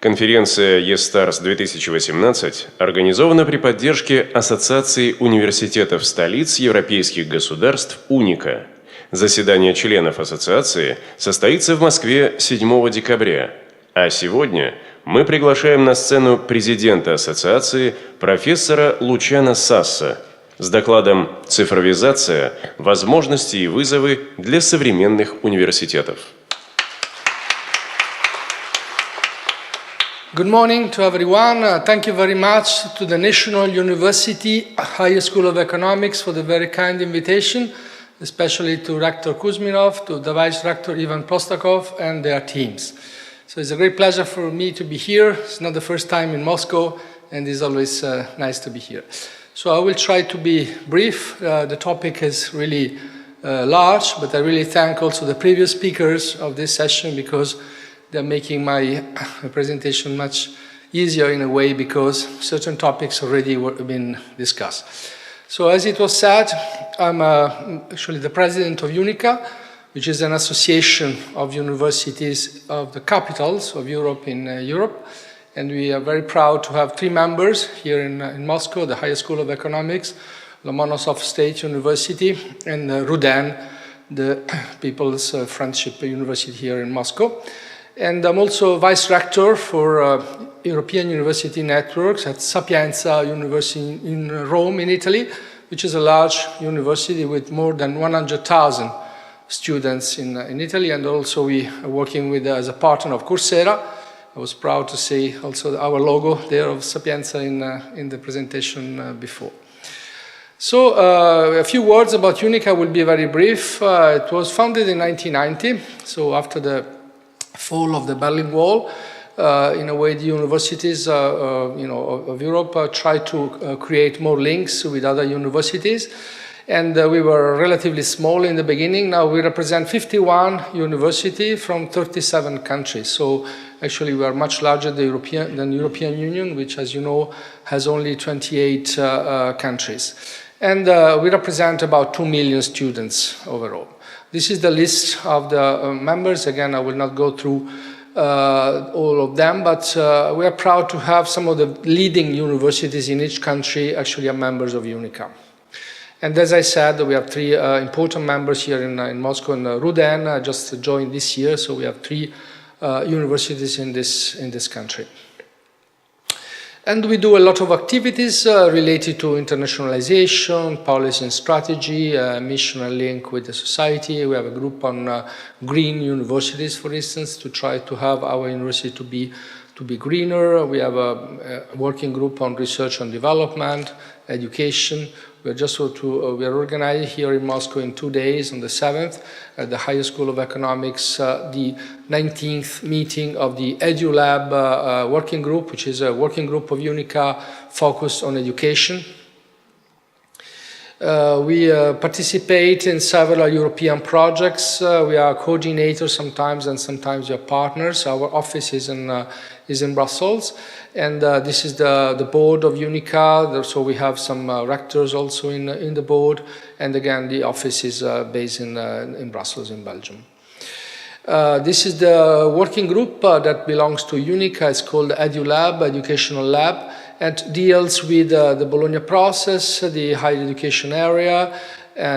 Конференция eSTARS 2018 организована при поддержке Ассоциации университетов столиц европейских государств UNICA. Заседание членов ассоциации состоится в Москве 7 декабря, а сегодня мы приглашаем на сцену президента ассоциации профессора Luciano Saso с докладом «Цифровизация. Возможности и вызовы для современных университетов». Good morning to everyone. Thank you very much to the National University Higher School of Economics for the very kind invitation, especially to Rector Kuzminov, to the Vice Rector Ivan Prostakov and their teams. So it's a great pleasure for me to be here. It's not the first time in Moscow, and it's always nice to be here. So I will try to be brief. The topic is really large, but I really thank also the previous speakers of this session because they're making my presentation much easier in a way because certain topics already been discussed. So as it was said, I'm actually the president of UNICA, which is an association of universities of the capitals of Europe in Europe. And we are very proud to have three members here in Moscow, the Higher School of Economics, Lomonosov State University, and RUDEN, the People's Friendship University here in Moscow. And I'm also Vice Rector for European University Networks at Sapienza University in Rome, in Italy, which is a large university with more than 100,000 students in Italy. And also we are working with, as a partner of Coursera. I was proud to see also our logo there of Sapienza in the presentation before. So a few words about UNICA will be very brief. It was founded in 1990, so after the fall of the Berlin Wall. In a way, the universities of Europe tried to create more links with other universities. And we were relatively small in the beginning. Now we represent 51 universities from 37 countries. So actually we are much larger than the European Union, which, as you know, has only 28 countries. And we represent about 2 million students overall. This is the list of the members. Again, I will not go through all of them, but we are proud to have some of the leading universities in each country actually are members of UNICA. And as I said, we have three important members here in Moscow, and RUDEN just joined this year, so we have three universities in this country. And we do a lot of activities related to internationalization, policy and strategy, mission and link with the society. We have a group on green universities, for instance, to try to have our university to be greener. We have a working group on research and development, education. We are organizing here in Moscow in 2 days, on the 7th, at the Higher School of Economics, the 19th meeting of the EduLab working group, which is a working group of UNICA focused on education. We participate in several European projects. We are coordinators sometimes, and sometimes we are partners. Our office is in Brussels, and this is the board of UNICA. So we have some rectors also in the board, and again, the office is based in Brussels, in Belgium. This is the working group that belongs to UNICA. It's called EduLab, Educational Lab, and deals with the Bologna process, the higher education area,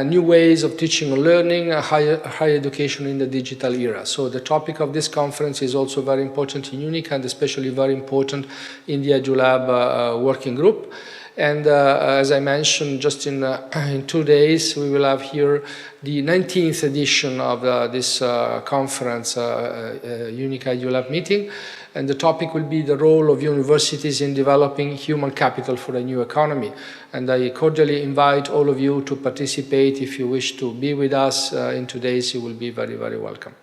new ways of teaching and learning, higher education in the digital era. So the topic of this conference is also very important in UNICA, and especially very important in the EduLab working group. And as I mentioned, just in 2 days, we will have here the 19th edition of this conference, UNICA EduLab meeting. And the topic will be the role of universities in developing human capital for a new economy. And I cordially invite all of you to participate. If you wish to be with us in 2 days, you will be very, very welcome.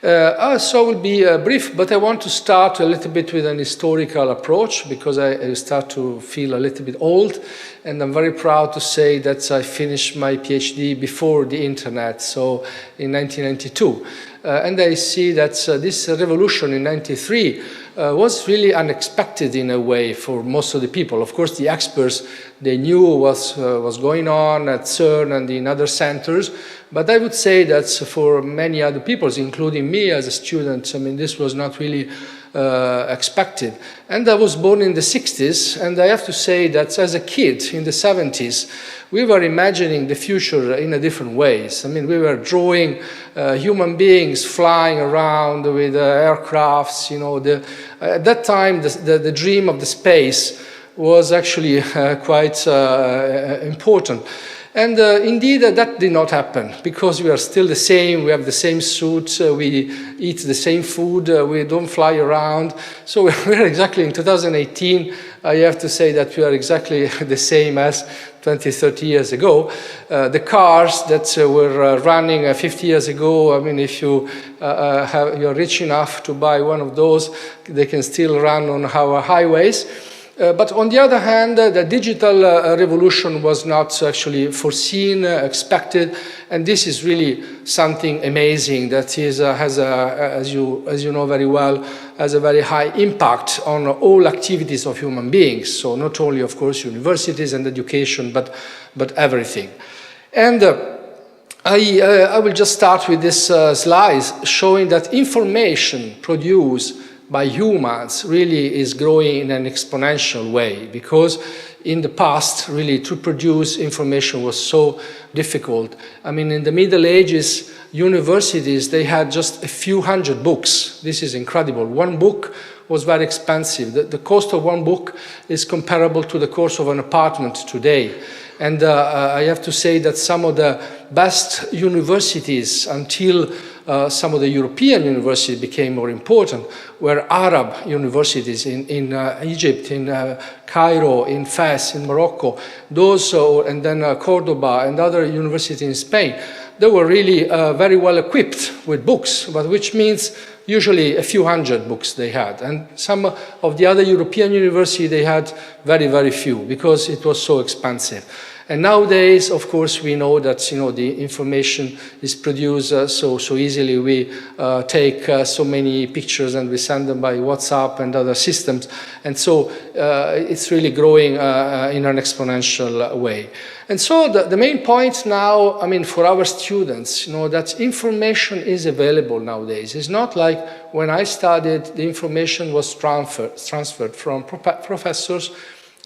So I will be brief, but I want to start a little bit with an historical approach because I start to feel a little bit old, and I'm very proud to say that I finished my PhD before the internet, so in 1992. And I see that this revolution in 93 was really unexpected in a way for most of the people. Of course, the experts, they knew what was going on at CERN and in other centers, but I would say that for many other people, including me as a student, I mean, this was not really expected. And I was born in the 60s, and I have to say that as a kid in the 70s, we were imagining the future in a different ways. I mean, we were drawing human beings flying around with aircrafts, you know. At that time, the dream of the space was actually quite important. And indeed, that did not happen, because we are still the same, we have the same suits, we eat the same food, we don't fly around. So we're exactly in 2018, I have to say that we are exactly the same as 20, 30 years ago. The cars that were running 50 years ago, I mean, if you're rich enough to buy one of those, they can still run on our highways. But on the other hand, the digital revolution was not actually foreseen, expected, and this is really something amazing that is, has, as you know very well, has a very high impact on all activities of human beings. So not only, of course, universities and education, but everything. And I will just start with this slide showing that information produced by humans really is growing in an exponential way, because in the past, really, to produce information was so difficult. I mean, in the Middle Ages, universities, they had just a few hundred books. This is incredible. One book was very expensive. The cost of one book is comparable to the cost of an apartment today. And I have to say that some of the best universities until some of the European universities became more important, were Arab universities in Egypt, in Cairo, in Fez, in Morocco, those, and then Cordoba and other universities in Spain. They were really very well equipped with books, but which means usually a few hundred books they had. And some of the other European universities, they had very, very few, because it was so expensive. And nowadays, of course, we know that, you know, the information is produced so easily. We take so many pictures and we send them by WhatsApp and other systems. And so it's really growing in an exponential way. And so the main point now, I mean, for our students, you know, that information is available nowadays. It's not like when I studied, the information was transferred from professors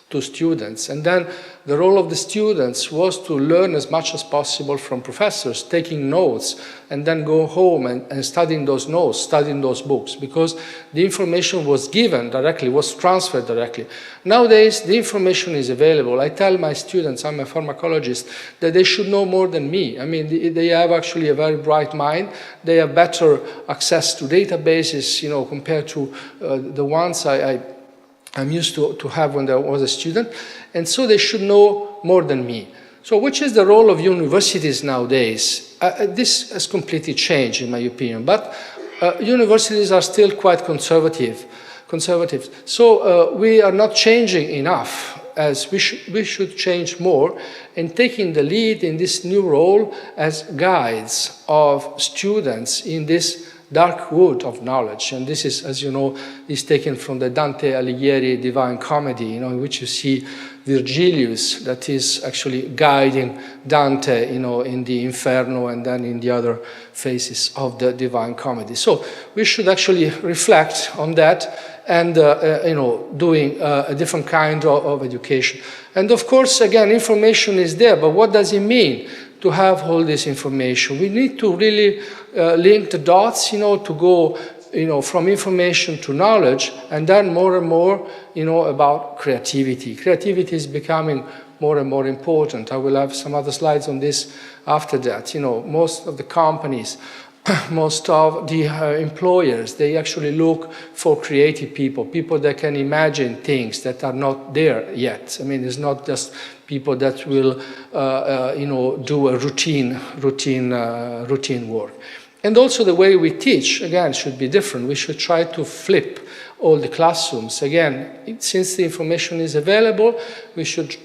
to students. And then the role of the students was to learn as much as possible from professors, taking notes, and then go home and studying those notes, studying those books, because the information was given directly, was transferred directly. Nowadays, the information is available. I tell my students, I'm a pharmacologist, that they should know more than me. I mean, they have actually a very bright mind. They have better access to databases, you know, compared to the ones I'm used to have when I was a student, and so they should know more than me. So which is the role of universities nowadays? This has completely changed, in my opinion, but universities are still quite conservative. So we are not changing enough, as we should change more, and taking the lead in this new role as guides of students in this dark wood of knowledge. And this is, as you know, is taken from the Dante Alighieri Divine Comedy, you know, in which you see Virgilius that is actually guiding Dante, you know, in the Inferno and then in the other phases of the Divine Comedy. So we should actually reflect on that and, you know, doing a different kind of education. And of course, again, information is there, but what does it mean to have all this information? We need to really link the dots, you know, to go, you know, from information to knowledge, and then more and more, you know, about creativity. Creativity is becoming more and more important. I will have some other slides on this after that. You know, most of the companies, most of the employers, they actually look for creative people, people that can imagine things that are not there yet. I mean, it's not just people that will, you know, do a routine work. And also the way we teach, again, should be different. We should try to flip all the classrooms. Again, since the information is available, we should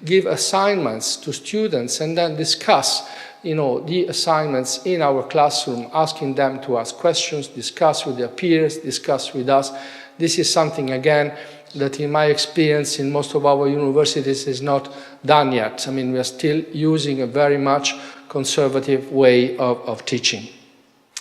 give assignments to students and then discuss, you know, the assignments in our classroom, asking them to ask questions, discuss with their peers, discuss with us. This is something, again, that in my experience in most of our universities is not done yet. I mean, we are still using a very much conservative way of teaching.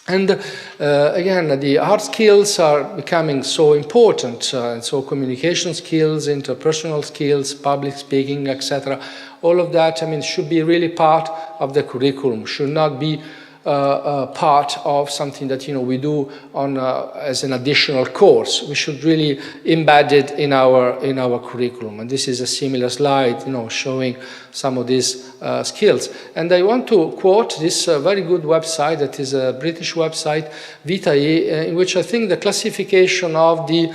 And again, the hard skills are becoming so important, and so communication skills, interpersonal skills, public speaking, etc. All of that, I mean, should be really part of the curriculum, should not be part of something that we do on as an additional course. We should really embed it in our curriculum. And this is a similar slide, showing some of these skills. And I want to quote this very good website that is a British website, Vitae, in which I think the classification of the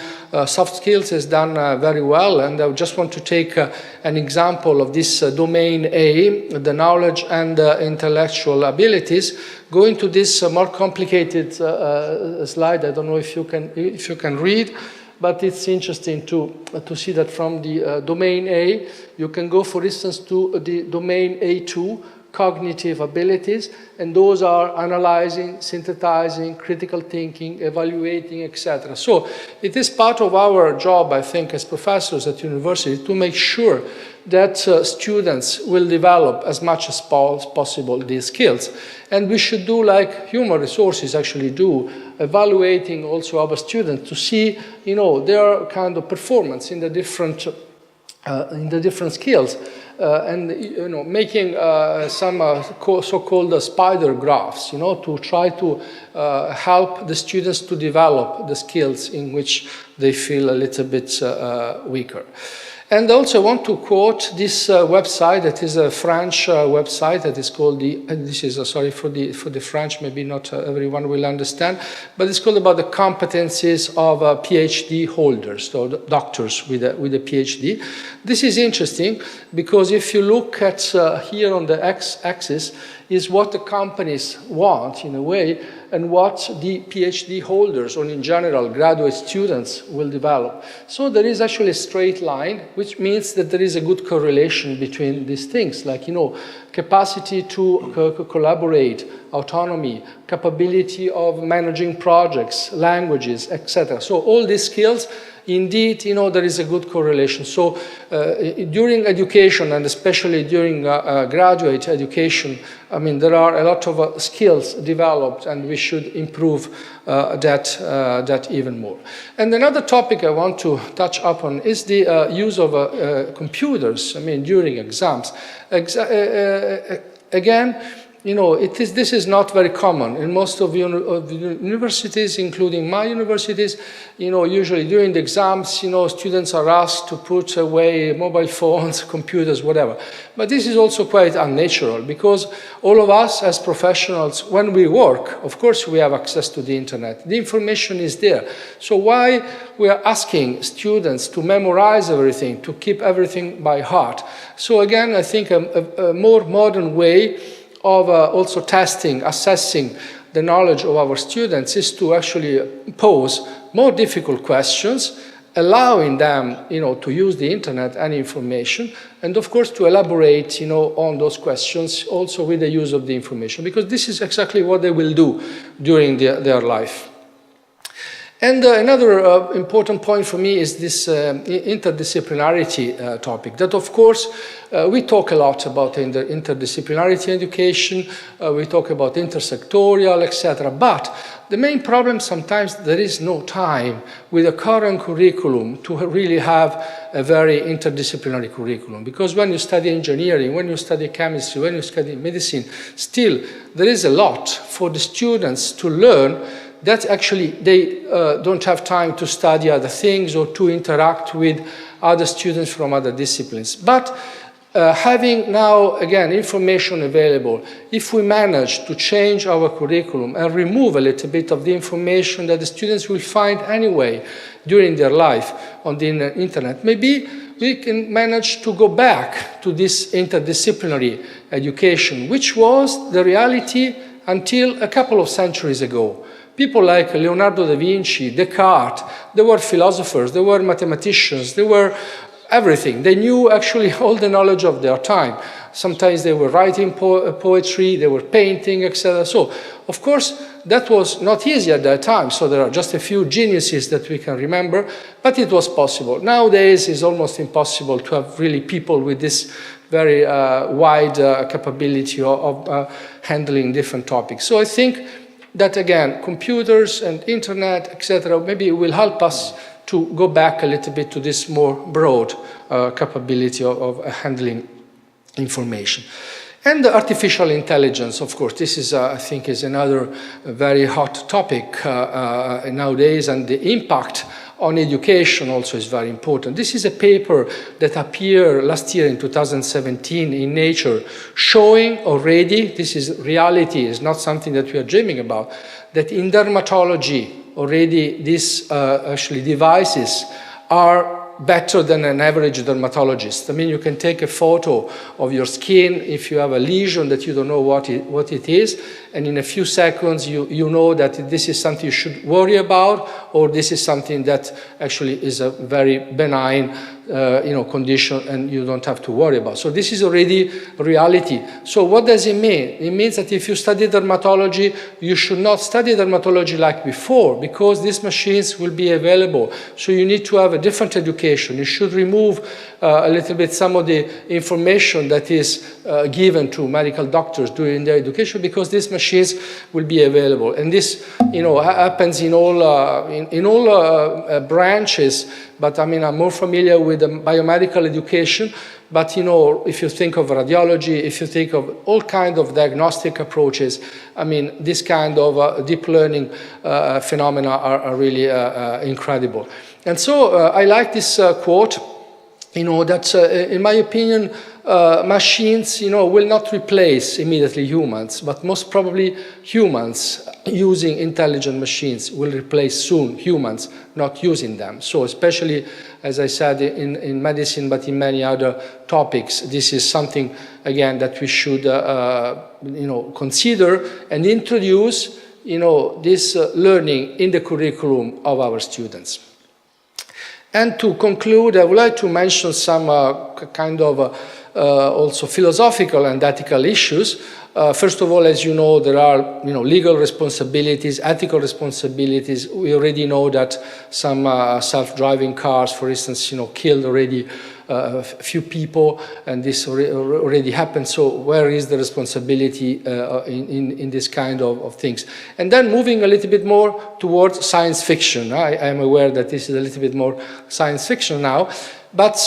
soft skills is done very well. And I just want to take an example of this domain A, the knowledge and intellectual abilities. Go into this more complicated slide. I don't know if you can read, but it's interesting to see that from the domain A, you can go, for instance, to the domain A2, cognitive abilities, and those are analyzing, synthesizing, critical thinking, evaluating, etc. So it is part of our job, I think, as professors at university, to make sure that students will develop as much as possible these skills. And we should do like human resources actually do, evaluating also our students to see, their kind of performance in the different skills. And making some so-called spider graphs, to try to help the students to develop the skills in which they feel a little bit weaker. And also I want to quote this website that is a French website that is called sorry for the French, maybe not everyone will understand, but it's called about the competencies of PhD holders, so doctors with a PhD. This is interesting because if you look at here on the x-axis is what the companies want in a way, and what the PhD holders, or in general graduate students, will develop. So there is actually a straight line, which means that there is a good correlation between these things, like, capacity to collaborate, autonomy, capability of managing projects, languages, etc. So all these skills, indeed, there is a good correlation. So during education, and especially during graduate education, I mean, there are a lot of skills developed, and we should improve that even more. And another topic I want to touch upon is the use of computers, I mean, during exams. Again, this is not very common in most of universities, including my universities. Usually during the exams, students are asked to put away mobile phones, computers, whatever. But this is also quite unnatural because all of us as professionals, when we work, of course we have access to the internet. The information is there. So why we are asking students to memorize everything, to keep everything by heart? So again, I think a more modern way of also testing, assessing the knowledge of our students is to actually pose more difficult questions, allowing them, to use the internet and information, and of course to elaborate, on those questions also with the use of the information, because this is exactly what they will do during their life. And another important point for me is this interdisciplinarity topic, that of course we talk a lot about interdisciplinarity education, we talk about intersectorial, etc. But the main problem sometimes there is no time with the current curriculum to really have a very interdisciplinary curriculum. Because when you study engineering, when you study chemistry, when you study medicine, still there is a lot for the students to learn that actually they don't have time to study other things or to interact with other students from other disciplines. But having now, again, information available, if we manage to change our curriculum and remove a little bit of the information that the students will find anyway during their life on the internet, maybe we can manage to go back to this interdisciplinary education, which was the reality until a couple of centuries ago. People like Leonardo da Vinci, Descartes, they were philosophers, they were mathematicians, they were everything. They knew actually all the knowledge of their time. Sometimes they were writing poetry, they were painting, etc. So, of course, that was not easy at that time. So there are just a few geniuses that we can remember, but it was possible. Nowadays, it's almost impossible to have really people with this very wide capability of handling different topics. So I think that again, computers and internet, etc., maybe will help us to go back a little bit to this more broad capability of handling information. And the artificial intelligence, of course, this is, I think, is another very hot topic nowadays, and the impact on education also is very important. This is a paper that appeared last year in 2017 in Nature, showing already, this is reality, it's not something that we are dreaming about, that in dermatology already these actually devices are better than an average dermatologist. I mean, you can take a photo of your skin if you have a lesion that you don't know what it is, and in a few seconds you know that this is something you should worry about, or this is something that actually is a very benign condition and you don't have to worry about. So this is already reality. So what does it mean? It means that if you study dermatology, you should not study dermatology like before, because these machines will be available. So you need to have a different education. You should remove a little bit some of the information that is given to medical doctors during their education, because these machines will be available. And this, happens in all branches. But I mean, I'm more familiar with the biomedical education. But if you think of radiology, if you think of all kinds of diagnostic approaches, I mean, this kind of deep learning phenomena are really incredible. And so I like this quote, that in my opinion, machines, will not replace immediately humans, but most probably humans using intelligent machines will replace soon humans not using them. So especially, as I said, in medicine, but in many other topics, this is something, again, that we should, consider and introduce, this learning in the curriculum of our students. And to conclude, I would like to mention some kind of also philosophical and ethical issues. First of all, as you know, there are legal responsibilities, ethical responsibilities. We already know that some self-driving cars, for instance, killed already a few people, and this already happened. So where is the responsibility in this kind of things? And then moving a little bit more towards science fiction. I am aware that this is a little bit more science fiction now. But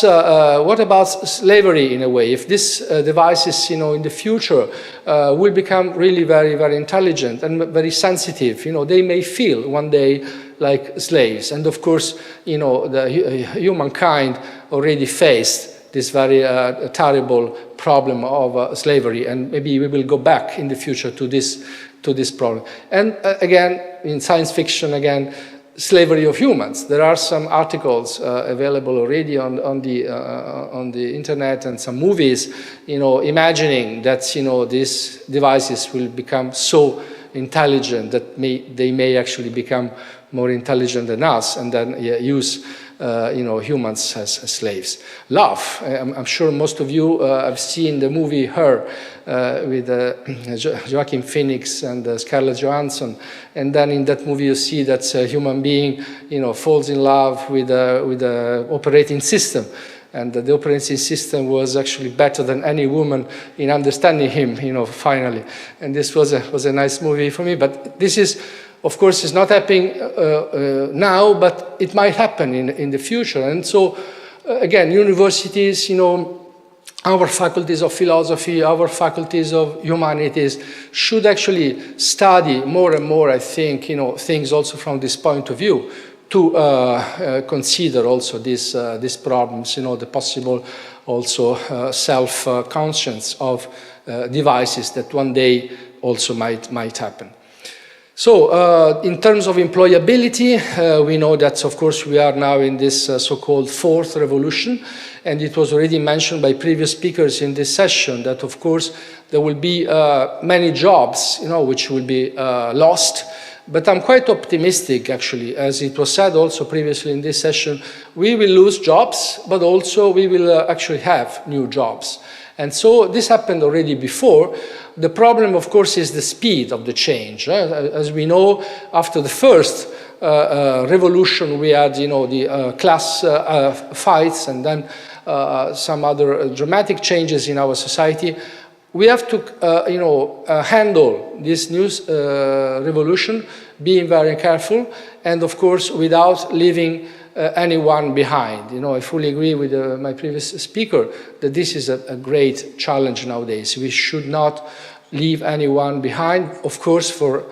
what about slavery in a way? If these devices, in the future will become really very, very intelligent and very sensitive, they may feel one day like slaves. And of course, the humankind already faced this very terrible problem of slavery, and maybe we will go back in the future to this problem. And again, in science fiction, again, slavery of humans. There are some articles available already on the internet, and some movies, imagining that these devices will become so intelligent that they may actually become more intelligent than us, and then use humans as slaves. Love. I'm sure most of you have seen the movie Her with Joaquin Phoenix and Scarlett Johansson. And then in that movie you see that a human being falls in love with the operating system. And the operating system was actually better than any woman in understanding him, finally. And this was a nice movie for me. But this is, of course, it's not happening now, but it might happen in the future. And so, again, universities, our faculties of philosophy, our faculties of humanities should actually study more and more, I think, things also from this point of view, to consider also these problems, the possible also self-conscience of devices that one day also might happen. So in terms of employability, we know that, of course, we are now in this so-called fourth revolution, and it was already mentioned by previous speakers in this session that, of course, there will be many jobs, which will be lost. But I'm quite optimistic, actually, as it was said also previously in this session. We will lose jobs, but also we will actually have new jobs. And so this happened already before. The problem, of course, is the speed of the change. As we know, after the first revolution, we had, the class fights, and then some other dramatic changes in our society. we have to, handle this new revolution, being very careful, and of course, without leaving anyone behind. I fully agree with my previous speaker that this is a great challenge nowadays. We should not leave anyone behind, of course, for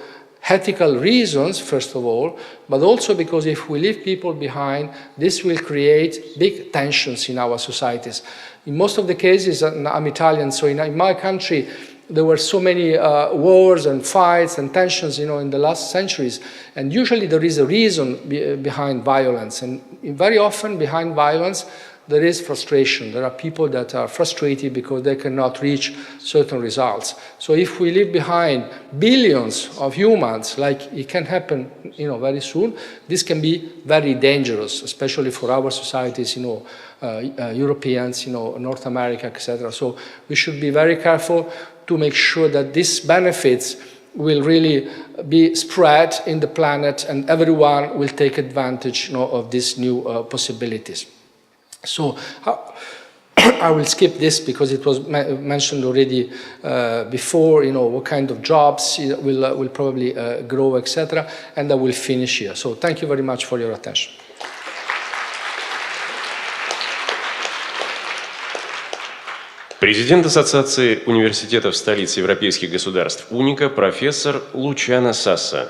ethical reasons, first of all, but also because if we leave people behind, this will create big tensions in our societies. In most of the cases, I'm Italian, so in my country, there were so many wars and fights and tensions, in the last centuries. And usually there is a reason behind violence. And very often behind violence, there is frustration. There are people that are frustrated because they cannot reach certain results. So if we leave behind billions of humans, like it can happen, very soon, this can be very dangerous, especially for our societies, Europeans, North America, etc. So we should be very careful to make sure that these benefits will really be spread in the planet and everyone will take advantage of these new possibilities. So I will skip this because it was mentioned already before, what kind of jobs will probably grow, etc. And I will finish here. So thank you very much for your attention. Президент Ассоциации университетов столиц европейских государств УНИКА профессор Лучано Сасо.